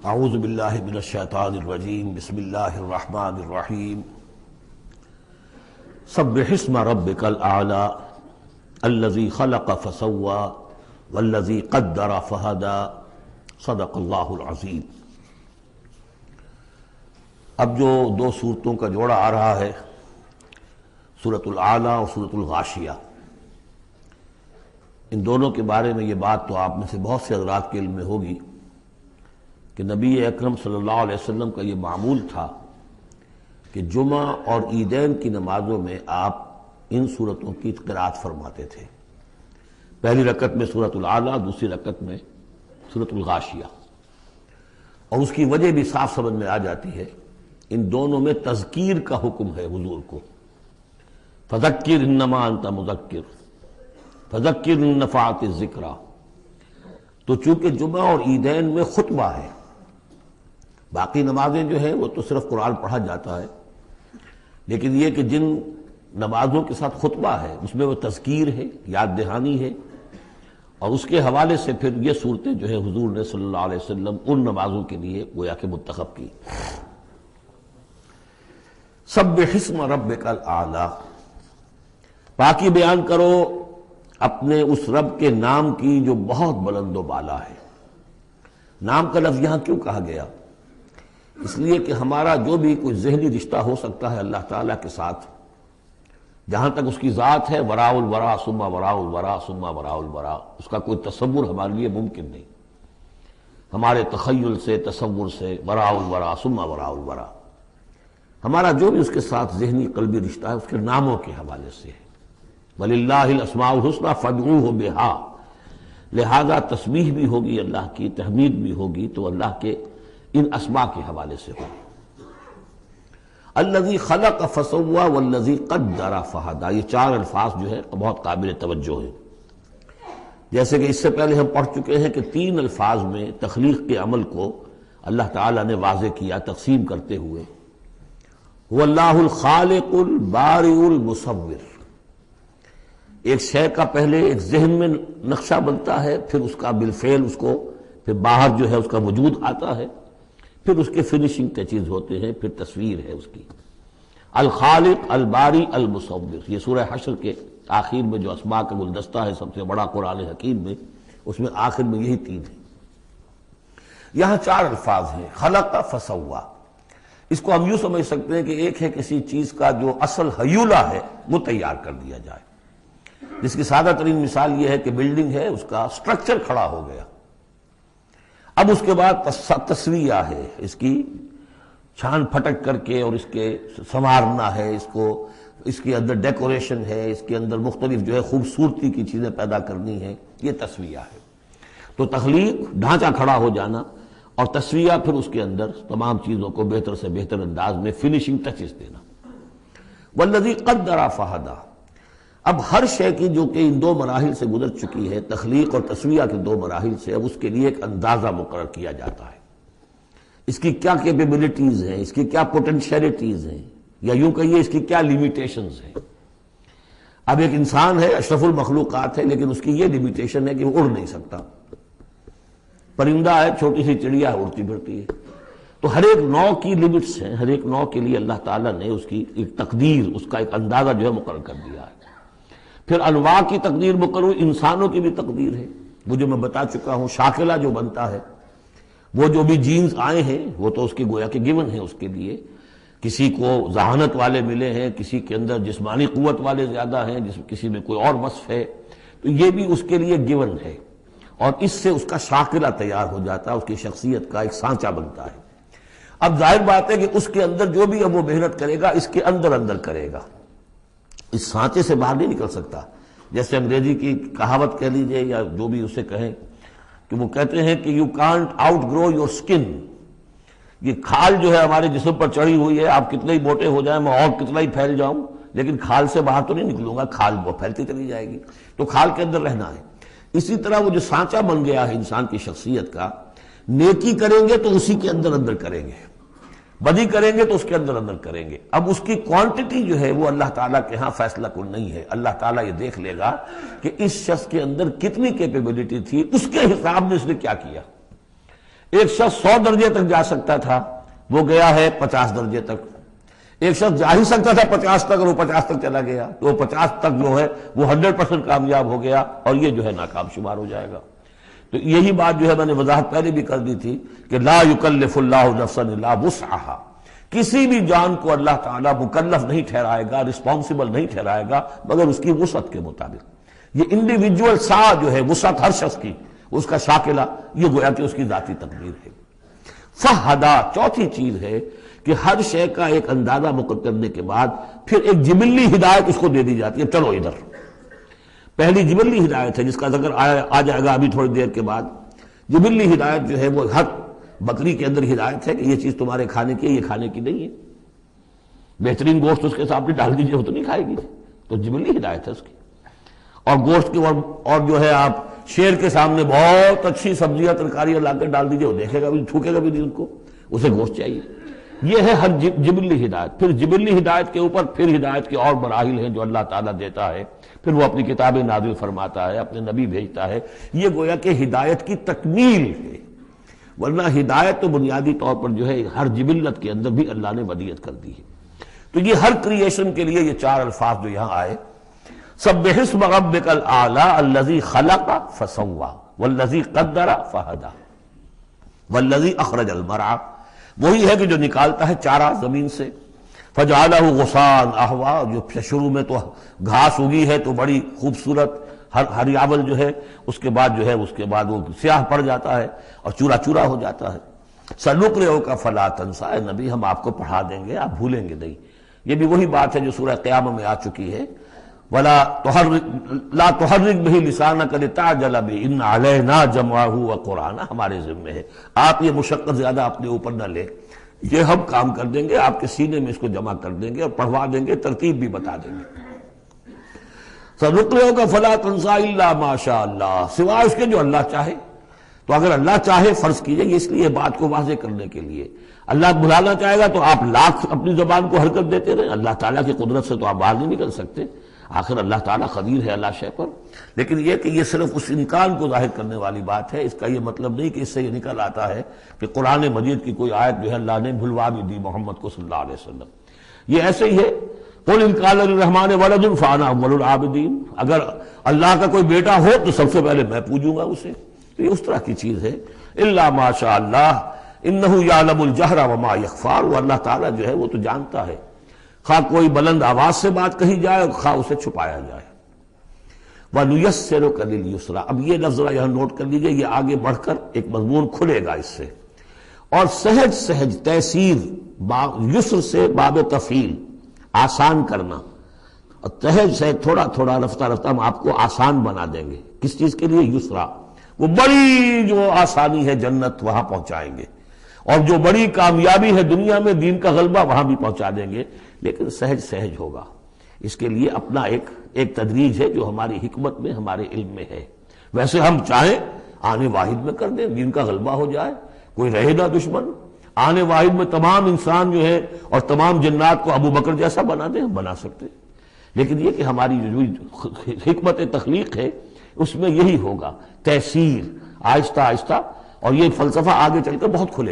اعوذ باللہ من الشیطان الرجیم بسم اللہ الرحمن الرحیم سبح اسم ربک الاعلی الذی خلق فسوی والذی قدر فہدی صدق اللہ العظیم۔ اب جو دو صورتوں کا جوڑا آ رہا ہے، سورۃ الاعلی اور سورۃ الغاشیہ، ان دونوں کے بارے میں یہ بات تو آپ میں سے بہت سے حضرات کے علم میں ہوگی کہ نبی اکرم صلی اللہ علیہ وسلم کا یہ معمول تھا کہ جمعہ اور عیدین کی نمازوں میں آپ ان صورتوں کی قرأت فرماتے تھے، پہلی رکعت میں سورۃ الاعلی، دوسری رکعت میں سورۃ الغاشیہ، اور اس کی وجہ بھی صاف سمجھ میں آ جاتی ہے۔ ان دونوں میں تذکیر کا حکم ہے حضور کو، فذکر انما انت مذکر فذکر ان نفعت الذکریٰ۔ تو چونکہ جمعہ اور عیدین میں خطبہ ہے، باقی نمازیں جو ہیں وہ تو صرف قرآن پڑھا جاتا ہے، لیکن یہ کہ جن نمازوں کے ساتھ خطبہ ہے اس میں وہ تذکیر ہے، یاد دہانی ہے، اور اس کے حوالے سے پھر یہ صورتیں جو ہے حضور نے صلی اللہ علیہ وسلم ان نمازوں کے لیے گویا کہ منتخب کی۔ سبح اسم ربک الاعلی، پاکی بیان کرو اپنے اس رب کے نام کی جو بہت بلند و بالا ہے۔ نام کا لفظ یہاں کیوں کہا گیا؟ اس لیے کہ ہمارا جو بھی کوئی ذہنی رشتہ ہو سکتا ہے اللہ تعالیٰ کے ساتھ، جہاں تک اس کی ذات ہے، وراء الورا ثم وراء الورا ثم وراء الورا، اس کا کوئی تصور ہمارے لیے ممکن نہیں، ہمارے تخیل سے، تصور سے، وراء الورا ثم وراء الورا، ہمارا جو بھی اس کے ساتھ ذہنی قلبی رشتہ ہے اس کے ناموں کے حوالے سے ہے۔ وَلِلَّهِ الْأَسْمَاءُ الْحُسْنَىٰ فَادْعُوهُ بِهَا، لہذا تسبیح بھی ہوگی اللہ کی، تحمید بھی ہوگی تو اللہ کے ان اسماء کے حوالے سے ہوگی۔ الذی خلق فسوی والذی قدر فہدی، یہ چار الفاظ جو ہے بہت قابل توجہ ہیں۔ جیسے کہ اس سے پہلے ہم پڑھ چکے ہیں کہ تین الفاظ میں تخلیق کے عمل کو اللہ تعالیٰ نے واضح کیا تقسیم کرتے ہوئے، هو اللہ الخالق البارئ المصور۔ ایک شے کا پہلے ایک ذہن میں نقشہ بنتا ہے، پھر اس کا بالفعل اس کو پھر باہر جو ہے اس کا وجود آتا ہے، پھر اس کے فنشنگ ٹچز ہوتے ہیں، پھر تصویر ہے اس کی۔ الخالق الباری المصور، یہ سورہ حشر کے آخر میں جو اسماء کا گلدستہ ہے سب سے بڑا قرآن حکیم میں، اس میں آخر میں یہی تین ہیں۔ یہاں چار الفاظ ہیں، خلق فسوا۔ اس کو ہم یوں سمجھ سکتے ہیں کہ ایک ہے کسی چیز کا جو اصل حیولہ ہے وہ تیار کر دیا جائے، جس کی سادہ ترین مثال یہ ہے کہ بلڈنگ ہے، اس کا سٹرکچر کھڑا ہو گیا، اب اس کے بعد تسویہ ہے، اس کی چھان پھٹک کر کے اور اس کے سنوارنا ہے، اس کو، اس کے اندر ڈیکوریشن ہے، اس کے اندر مختلف جو ہے خوبصورتی کی چیزیں پیدا کرنی ہے، یہ تسویہ ہے۔ تو تخلیق ڈھانچہ کھڑا ہو جانا، اور تسویہ پھر اس کے اندر تمام چیزوں کو بہتر سے بہتر انداز میں فنشنگ ٹچز دینا۔ والذی قدر فہدی، اب ہر شے کی جو کہ ان دو مراحل سے گزر چکی ہے، تخلیق اور تسویہ کے دو مراحل سے، اب اس کے لیے ایک اندازہ مقرر کیا جاتا ہے، اس کی کیا کیپیبلٹیز ہیں، اس کی کیا پوٹینشیلٹیز ہیں، یا یوں کہیے اس کی کیا لیمیٹیشنز ہیں۔ اب ایک انسان ہے، اشرف المخلوقات ہے، لیکن اس کی یہ لیمیٹیشن ہے کہ وہ اڑ نہیں سکتا۔ پرندہ ہے، چھوٹی سی چڑیا ہے، اڑتی پھرتی ہے۔ تو ہر ایک نوع کی لمٹس ہیں، ہر ایک نوع کے لیے اللہ تعالیٰ نے اس کی ایک تقدیر، اس کا ایک اندازہ جو ہے مقرر کر دیا ہے۔ پھر انواع کی تقدیر مقرر، انسانوں کی بھی تقدیر ہے، وہ جو میں بتا چکا ہوں، شاکلہ جو بنتا ہے، وہ جو بھی جینز آئے ہیں وہ تو اس کے گویا کہ گیون ہیں اس کے لیے، کسی کو ذہانت والے ملے ہیں، کسی کے اندر جسمانی قوت والے زیادہ ہیں، کسی میں کوئی اور وصف ہے، تو یہ بھی اس کے لیے گیون ہے، اور اس سے اس کا شاکلہ تیار ہو جاتا ہے، اس کی شخصیت کا ایک سانچہ بنتا ہے۔ اب ظاہر بات ہے کہ اس کے اندر جو بھی اب وہ محنت کرے گا، اس کے اندر اندر کرے گا، اس سانچے سے باہر نہیں نکل سکتا۔ جیسے انگریزی کی کہاوت کہہ لیجئے یا جو بھی اسے کہیں، کہ وہ کہتے ہیں کہ you can't outgrow your skin, یہ کھال جو ہے ہمارے جسم پر چڑھی ہوئی ہے، آپ کتنے ہی موٹے ہو جائیں، میں اور کتنا ہی پھیل جاؤں، لیکن کھال سے باہر تو نہیں نکلوں گا، کھال وہ پھیلتی چلی جائے گی، تو کھال کے اندر رہنا ہے۔ اسی طرح وہ جو سانچہ بن گیا ہے انسان کی شخصیت کا، نیکی کریں گے تو اسی کے اندر اندر کریں گے، بدی کریں گے تو اس کے اندر اندر کریں گے۔ اب اس کی کوانٹٹی جو ہے وہ اللہ تعالیٰ کے ہاں فیصلہ کن نہیں ہے، اللہ تعالیٰ یہ دیکھ لے گا کہ اس شخص کے اندر کتنی کیپیبلٹی تھی، اس کے حساب میں اس نے کیا کیا۔ ایک شخص 100 درجے تک جا سکتا تھا، وہ گیا ہے 50 درجے تک۔ ایک شخص جا ہی سکتا تھا 50 تک اور وہ 50 تک چلا گیا، تو وہ 50 تک جو ہے وہ 100% کامیاب ہو گیا، اور یہ جو ہے ناکام شمار ہو جائے گا۔ تو یہی بات جو ہے میں نے وضاحت پہلے بھی کر دی تھی کہ لا یکلف اللہ نفسا الا وسعہا، کسی بھی جان کو اللہ تعالیٰ مکلف نہیں ٹھہرائے گا، رسپانسبل نہیں ٹھہرائے گا مگر اس کی وسعت کے مطابق۔ یہ انڈیویجول سا جو ہے وسعت ہر شخص کی، اس کا شاکلہ، یہ گویا کہ اس کی ذاتی تقدیر ہے۔ فہدا، چوتھی چیز ہے کہ ہر شے کا ایک اندازہ مقرر کرنے کے بعد پھر ایک جبلی ہدایت اس کو دے دی جاتی ہے، چلو ادھر۔ پہلی جبلی ہدایت ہے جس کا ذکر آ جائے گا ابھی تھوڑی دیر کے بعد۔ جبلی ہدایت جو ہے وہ ہر بکری کے اندر ہدایت ہے کہ یہ چیز تمہارے کھانے کی ہے، یہ کھانے کی نہیں ہے۔ بہترین گوشت اس کے سامنے ڈال دیجیے وہ تو نہیں کھائے گی، تو جبلی ہدایت ہے اس کی۔ اور گوشت کی اور جو ہے آپ شیر کے سامنے بہت اچھی سبزیاں ترکاریاں لا کر ڈال دیجیے، وہ دیکھے گا بھی، تھوکے گا بھی نہیں، ان کو اسے گوشت چاہیے۔ یہ ہے ہر جبلی ہدایت۔ پھر جبلی ہدایت کے اوپر پھر ہدایت کے اور مراحل ہیں جو اللہ تعالیٰ دیتا ہے، پھر وہ اپنی کتابیں نازل فرماتا ہے، اپنے نبی بھیجتا ہے۔ یہ گویا کہ ہدایت کی تکمیل ہے، ورنہ ہدایت تو بنیادی طور پر جو ہے ہر جبلت کے اندر بھی اللہ نے ودیت کر دی ہے۔ تو یہ ہر کریشن کے لیے یہ 4 الفاظ جو یہاں آئے، سبح اسم ربک الاعلی الذی خلق فسوی والذی قدر فہدی والذی اخرج المرعی، وہی ہے کہ جو نکالتا ہے چارہ زمین سے، فجعلہ غثاء احوا، جو شروع میں تو گھاس اگی ہے تو بڑی خوبصورت ہریاول جو ہے، اس کے بعد وہ سیاہ پڑ جاتا ہے اور چورا چورا ہو جاتا ہے۔ سنقرئک فلا تنسی، اے نبی ہم آپ کو پڑھا دیں گے، آپ بھولیں گے نہیں۔ یہ بھی وہی بات ہے جو سورہ قیامہ میں آ چکی ہے، لا تحرک بہ لسانک لتعجل بہ ان علینا جمعہ وقرآنہ، ہمارے ذمہ ہے، آپ یہ مشقت زیادہ اپنے اوپر نہ لیں، یہ ہم کام کر دیں گے، آپ کے سینے میں اس کو جمع کر دیں گے اور پڑھوا دیں گے، ترتیب بھی بتا دیں گے۔ سنقرئک فلا تنسی الا ما شاء اللہ، سوائے اس کے جو اللہ چاہے۔ تو اگر اللہ چاہے، فرض کیجئے اس لیے بات کو واضح کرنے کے لیے، اللہ بلانا چاہے گا تو آپ لاکھ اپنی زبان کو حرکت دیتے رہیں، اللہ تعالیٰ کی قدرت سے تو آپ باہر نہیں نکل سکتے، آخر اللہ تعالیٰ قدیر ہے اللہ شے پر۔ لیکن یہ کہ یہ صرف اس امکان کو ظاہر کرنے والی بات ہے، اس کا یہ مطلب نہیں کہ اس سے یہ نکل آتا ہے کہ قرآن مجید کی کوئی آیت جو ہے اللہ نے بھلوا بھی دی محمد کو صلی اللہ علیہ وسلم۔ یہ ایسے ہی ہے، قل ان کان للرحمن ولد فانا اول العابدین، اگر اللہ کا کوئی بیٹا ہو تو سب سے پہلے میں پوجوں گا اسے۔ تو یہ اس طرح کی چیز ہے، الا ما شاء اللہ انہ یعلم الجہر وما یخفی، وہ اللہ تعالیٰ جو ہے وہ تو جانتا ہے، خواہ کوئی بلند آواز سے بات کہی جائے اور خواہ اسے چھپایا جائے۔ وَنُيَسِّرُكَ لِلْيُسْرَىٰ، اب یہ لفظ ذرا یہاں نوٹ کر لیجئے، یہ آگے بڑھ کر ایک مضمون کھلے گا اس سے۔ اور سہج سہج تیسیر، یسر سے باب تفعیل، آسان کرنا، اور سہج سہج تھوڑا تھوڑا رفتہ رفتہ ہم آپ کو آسان بنا دیں گے۔ کس چیز کے لیے؟ یسرا، وہ بڑی جو آسانی ہے جنت وہاں پہنچائیں گے، اور جو بڑی کامیابی ہے دنیا میں دین کا غلبہ وہاں بھی پہنچا دیں گے، لیکن سہج سہج ہوگا۔ اس کے لیے اپنا ایک تدریج ہے جو ہماری حکمت میں، ہمارے علم میں ہے۔ ویسے ہم چاہیں آنے واحد میں کر دیں، دین کا غلبہ ہو جائے، کوئی رہے نہ دشمن، آنے واحد میں تمام انسان جو ہے اور تمام جنات کو ابو بکر جیسا بنا دیں، ہم بنا سکتے ہیں۔ لیکن یہ کہ ہماری جو حکمت تخلیق ہے اس میں یہی ہوگا، تیسیر، آہستہ آہستہ، اور یہ فلسفہ آگے چل کر بہت کھلے گا۔